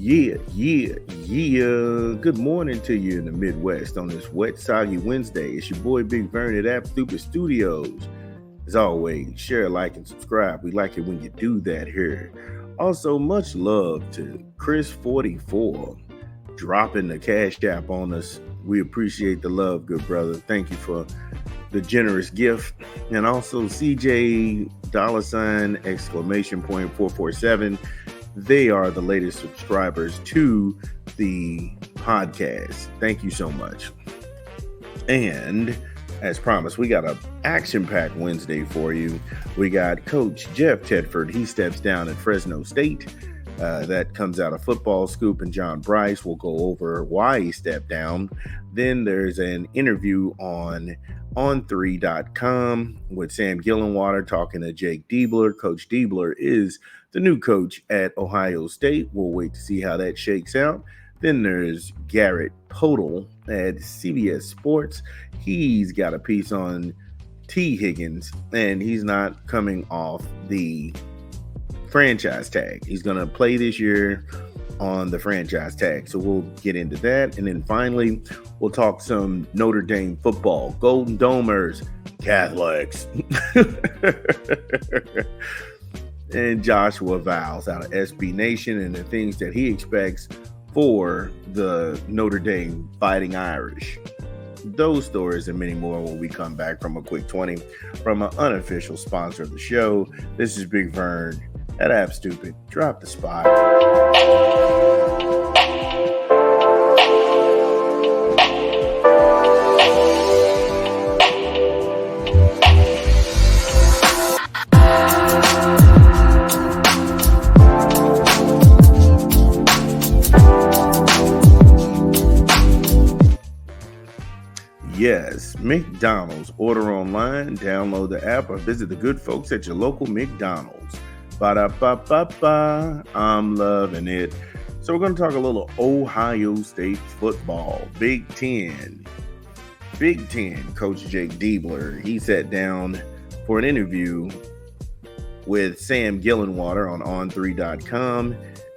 Yeah. Good morning to you in the Midwest on this wet, soggy Wednesday. It's your boy Big Vern at App Stupid Studios. As always, share, like, and subscribe. We like it when you do that here. Also, much love to Chris44 dropping the cash app on us. We appreciate the love, good brother. Thank you for the generous gift. And also CJ $!447. They are the latest subscribers to the podcast. Thank you so much. And as promised, we got an action-packed Wednesday for you. We got Coach Jeff Tedford. He steps down at Fresno State. That comes out of Football Scoop, and John Bryce will go over why he stepped down. Then there's an interview on On3.com with Sam Gillenwater talking to Jake Diebler. Coach Diebler is the new coach at Ohio State. We'll wait to see how that shakes out. Then there's Garrett Podal at CBS Sports. He's got a piece on T. Higgins, and he's not coming off the franchise tag. He's going to play this year on the franchise tag. So we'll get into that. And then finally, we'll talk some Notre Dame football. Golden Domers, Catholics. And Joshua Viles out of SB Nation and the things that he expects for the Notre Dame Fighting Irish. Those stories and many more when we come back from a quick 20 from an unofficial sponsor of the show. This is Big Vern at App Stupid. Drop the spot. Yes, McDonald's. Order online, download the app, or visit the good folks at your local McDonald's. Ba-da-ba-ba-ba. I'm loving it. So we're going to talk a little Ohio State football. Big Ten. Coach Jake Diebler. He sat down for an interview with Sam Gillenwater on On3.com.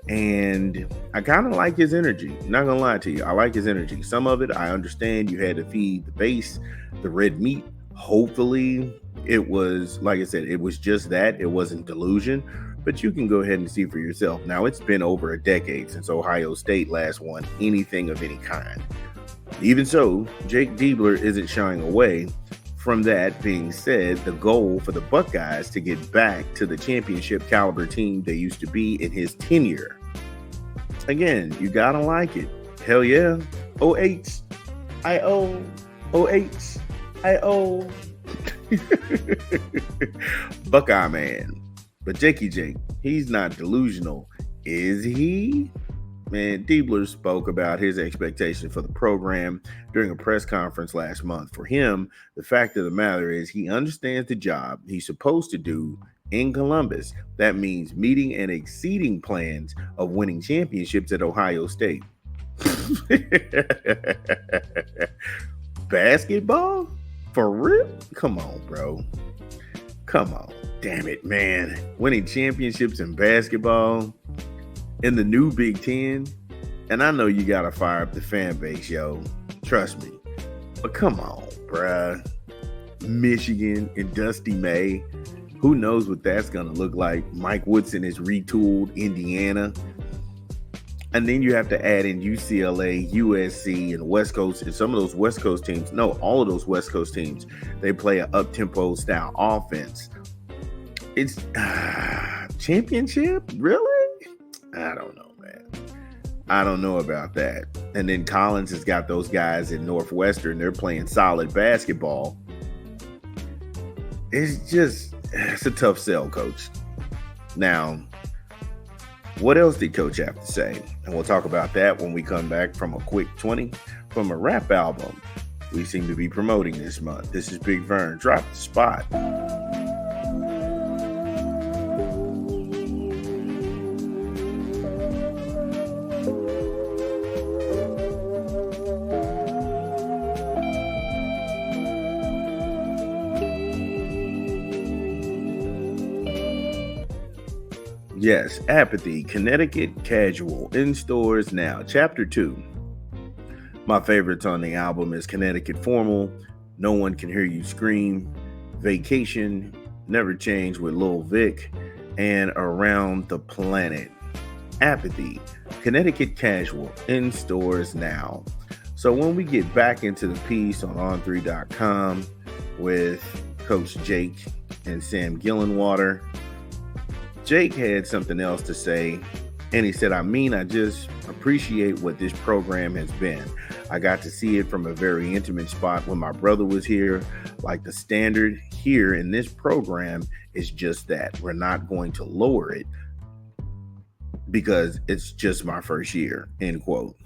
And I kind of like his energy. Not gonna lie to you, I like his energy. Some of it I understand. You had to feed the base, the red meat. Hopefully it was, like I said, it was just that. It wasn't delusion, but you can go ahead and see for yourself. Now, it's been over a decade since Ohio State last won anything of any kind. Even so, Jake Diebler isn't shying away from that. Being said, the goal for the Buckeyes to get back to the championship caliber team they used to be in his tenure. Again, you gotta like it. Hell yeah. O-H-I-O. O-H-I-O. Buckeye man. But Jake, he's not delusional. Is he? Man, Diebler spoke about his expectation for the program during a press conference last month. For him, the fact of the matter is he understands the job he's supposed to do in Columbus. That means meeting and exceeding plans of winning championships at Ohio State. Basketball? For real? Come on, bro. Come on. Damn it, man. Winning championships in basketball in the new Big Ten, and I know you gotta fire up the fan base, yo. Trust me. But come on, bruh. Michigan and Dusty May. Who knows what that's gonna look like? Mike Woodson is retooled Indiana. And then you have to add in UCLA, USC, and West Coast. And some of those West Coast teams, no, all of those West Coast teams, they play an up-tempo style offense. It's championship? Really? I don't know, man. I don't know about that. And then Collins has got those guys in Northwestern. They're playing solid basketball. It's a tough sell, Coach. Now, what else did Coach have to say? And we'll talk about that when we come back from a quick 20 from a rap album we seem to be promoting this month. This is Big Vern. Drop the spot. Yes, Apathy, Connecticut Casual, in stores now. Chapter 2. My favorites on the album is Connecticut Formal, No One Can Hear You Scream, Vacation, Never Change with Lil Vic, and Around the Planet. Apathy, Connecticut Casual, in stores now. So when we get back into the piece on on3.com with Coach Jake and Sam Gillenwater, Jake had something else to say, and he said, I just appreciate what this program has been. I got to see it from a very intimate spot when my brother was here. Like, the standard here in this program is just that. We're not going to lower it because it's just my first year, end quote.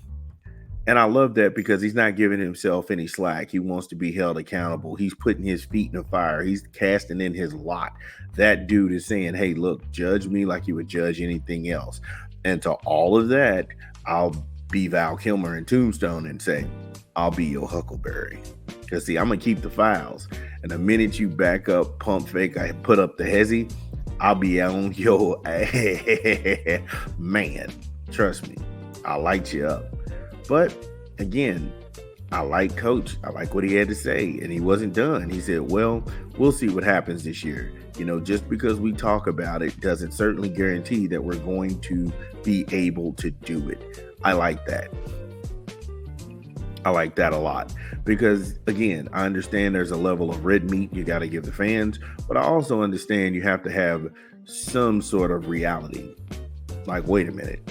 And I love that because he's not giving himself any slack. He wants to be held accountable. He's putting his feet in the fire. He's casting in his lot. That dude is saying, hey, look, judge me like you would judge anything else. And to all of that, I'll be Val Kilmer in Tombstone and say, I'll be your Huckleberry. Because, see, I'm going to keep the files. And the minute you back up, pump fake, I put up the hezzy, I'll be on your man. Trust me, I'll light you up. But again, I like Coach. I like what he had to say, and he wasn't done. He said, well, we'll see what happens this year. Just because we talk about it doesn't certainly guarantee that we're going to be able to do it. I like that. I like that a lot because, again, I understand there's a level of red meat you got to give the fans, but I also understand you have to have some sort of reality. Like, wait a minute,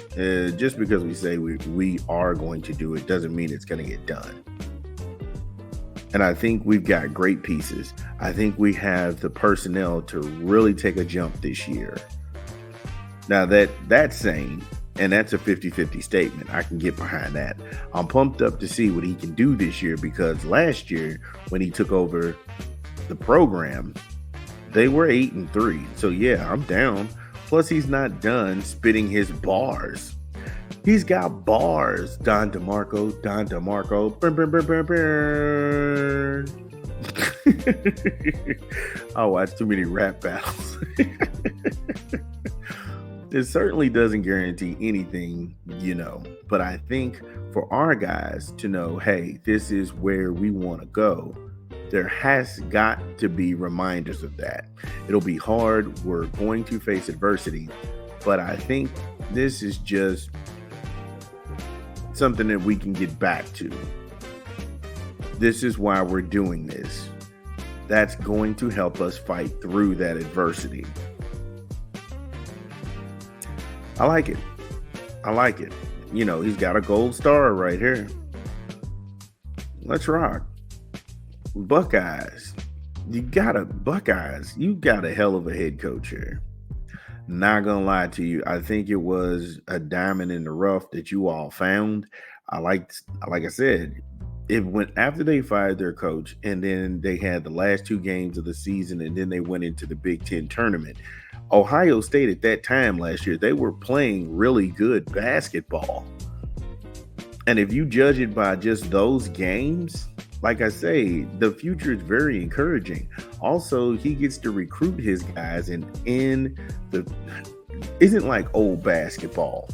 just because we say we are going to do it doesn't mean it's going to get done. And I think we've got great pieces. I think we have the personnel to really take a jump this year. Now that's saying, and that's a 50-50 statement. I can get behind that. I'm pumped up to see what he can do this year because last year when he took over the program, they were 8-3. So yeah, I'm down. Plus, he's not done spitting his bars. He's got bars. Don DeMarco. Burn, burn, burn, burn, burn. I watch too many rap battles. It certainly doesn't guarantee anything, But I think for our guys to know, hey, this is where we want to go, there has got to be reminders of that. It'll be hard. We're going to face adversity. But I think this is just something that we can get back to. This is why we're doing this. That's going to help us fight through that adversity. I like it. He's got a gold star right here. Let's rock. Buckeyes, you got a hell of a head coach here. Not gonna lie to you, I think it was a diamond in the rough that you all found. Like I said, it went after they fired their coach, and then they had the last 2 games of the season, and then they went into the Big Ten tournament. Ohio State at that time last year, they were playing really good basketball. And if you judge it by just those games, like I say, the future is very encouraging. Also, he gets to recruit his guys and isn't like old basketball.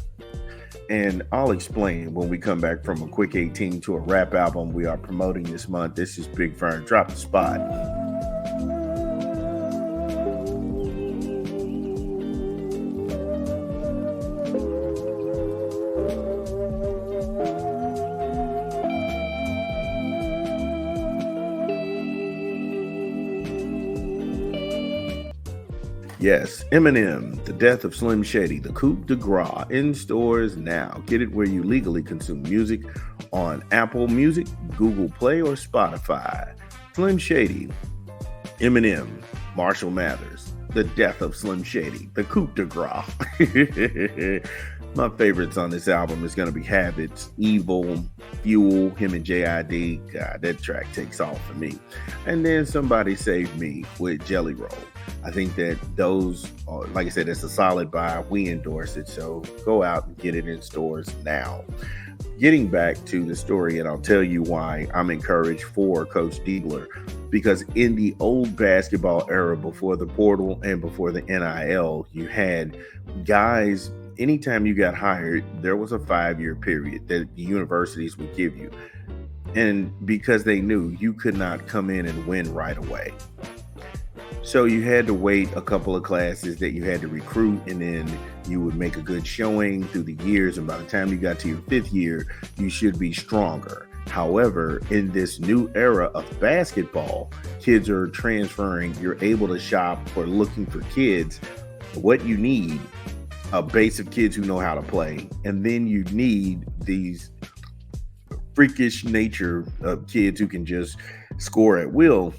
And I'll explain when we come back from a quick 18 to a rap album we are promoting this month. This is Big Fern. Drop the spot. Yes, Eminem, The Death of Slim Shady, The Coup de Gras, in stores now. Get it where you legally consume music on Apple Music, Google Play, or Spotify. Slim Shady, Eminem, Marshall Mathers, The Death of Slim Shady, The Coup de Gras. My favorites on this album is going to be Habits, Evil, Fuel, him and J.I.D. God, that track takes off for me. And then Somebody Save Me with Jelly Roll. I think that those, like I said, it's a solid buy. We endorse it, so go out and get it in stores now. getting back to the story, and I'll tell you why I'm encouraged for Coach Diebler, because in the old basketball era, before the portal and before the NIL, you had guys, anytime you got hired, there was a 5-year period that the universities would give you. And because they knew you could not come in and win right away. So you had to wait a couple of classes that you had to recruit, and then you would make a good showing through the years. And by the time you got to your 5th year, you should be stronger. However, in this new era of basketball, kids are transferring. You're able to shop or looking for kids. What you need, a base of kids who know how to play. And then you need these freakish nature of kids who can just score at will.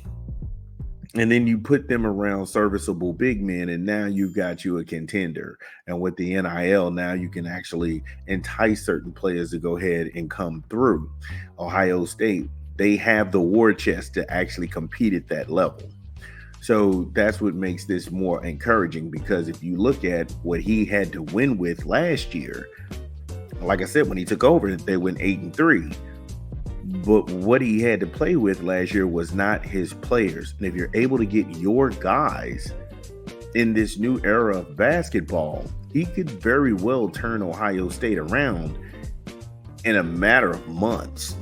And then you put them around serviceable big men, and now you've got you a contender. And with the NIL, now you can actually entice certain players to go ahead and come through. Ohio State, they have the war chest to actually compete at that level. So that's what makes this more encouraging, because if you look at what he had to win with last year, like I said, when he took over, they went 8-3. But what he had to play with last year was not his players. And if you're able to get your guys in this new era of basketball, he could very well turn Ohio State around in a matter of months.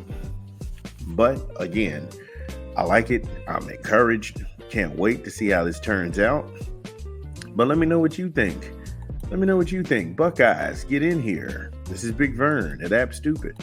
But again, I like it. I'm encouraged. Can't wait to see how this turns out. But let me know what you think. Let me know what you think. Buckeyes, get in here. This is Big Vern at App Stupid.